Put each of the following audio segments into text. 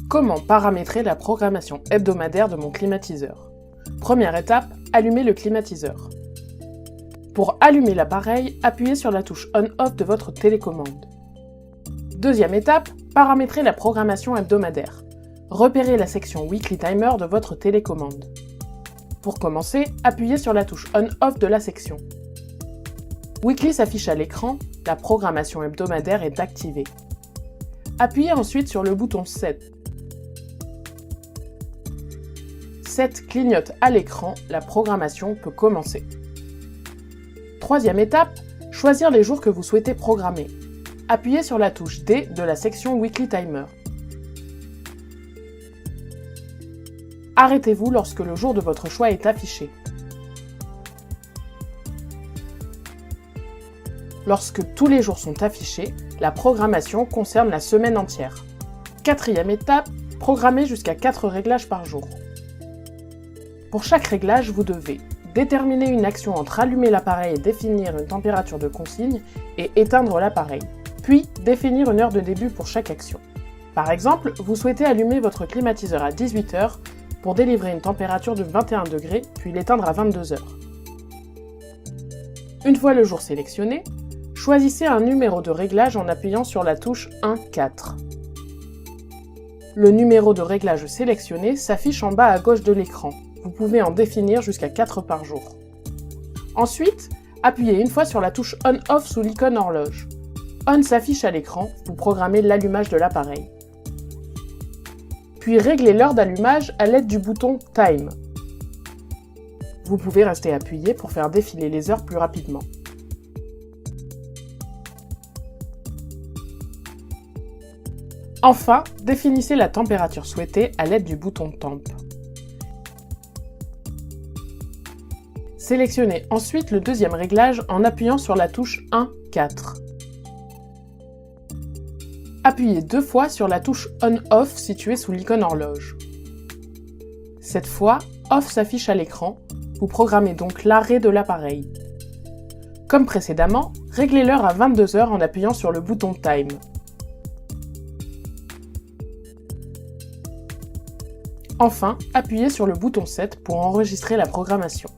Comment paramétrer la programmation hebdomadaire de mon climatiseur? Première étape, allumer le climatiseur. Pour allumer l'appareil, appuyez sur la touche On/Off de votre télécommande. Deuxième étape, paramétrer la programmation hebdomadaire. Repérez la section Weekly Timer de votre télécommande. Pour commencer, appuyez sur la touche On/Off de la section. Weekly s'affiche à l'écran, la programmation hebdomadaire est activée. Appuyez ensuite sur le bouton Set. Set clignote à l'écran, la programmation peut commencer. Troisième étape, choisir les jours que vous souhaitez programmer. Appuyez sur la touche D de la section Weekly Timer. Arrêtez-vous lorsque le jour de votre choix est affiché. Lorsque tous les jours sont affichés, la programmation concerne la semaine entière. Quatrième étape, programmer jusqu'à 4 réglages par jour. Pour chaque réglage, vous devez déterminer une action entre allumer l'appareil et définir une température de consigne et éteindre l'appareil, puis définir une heure de début pour chaque action. Par exemple, vous souhaitez allumer votre climatiseur à 18 h pour délivrer une température de 21 degrés, puis l'éteindre à 22 h. Une fois le jour sélectionné, choisissez un numéro de réglage en appuyant sur la touche 1-4. Le numéro de réglage sélectionné s'affiche en bas à gauche de l'écran. Vous pouvez en définir jusqu'à 4 par jour. Ensuite, appuyez une fois sur la touche On/Off sous l'icône horloge. On s'affiche à l'écran, vous programmez l'allumage de l'appareil. Puis réglez l'heure d'allumage à l'aide du bouton Time. Vous pouvez rester appuyé pour faire défiler les heures plus rapidement. Enfin, définissez la température souhaitée à l'aide du bouton Temp. Sélectionnez ensuite le deuxième réglage en appuyant sur la touche 1-4. Appuyez 2 fois sur la touche On/Off située sous l'icône horloge. Cette fois, Off s'affiche à l'écran, vous programmez donc l'arrêt de l'appareil. Comme précédemment, réglez l'heure à 22 h en appuyant sur le bouton Time. Enfin, appuyez sur le bouton Set pour enregistrer la programmation.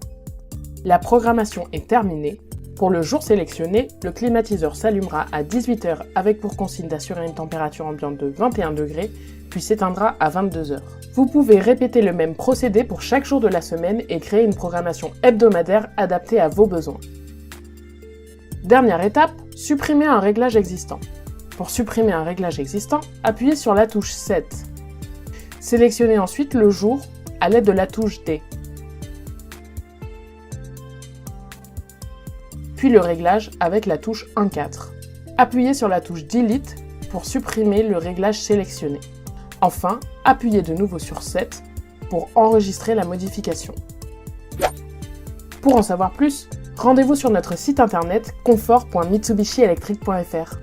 La programmation est terminée. Pour le jour sélectionné, le climatiseur s'allumera à 18 h avec pour consigne d'assurer une température ambiante de 21 degrés, puis s'éteindra à 22 h. Vous pouvez répéter le même procédé pour chaque jour de la semaine et créer une programmation hebdomadaire adaptée à vos besoins. Dernière étape, supprimer un réglage existant. Pour supprimer un réglage existant, appuyez sur la touche Set. Sélectionnez ensuite le jour à l'aide de la touche D. Puis le réglage avec la touche 1-4. Appuyez sur la touche Delete pour supprimer le réglage sélectionné. Enfin, appuyez de nouveau sur Set pour enregistrer la modification. Pour en savoir plus, rendez-vous sur notre site internet confort.mitsubishielectric.fr.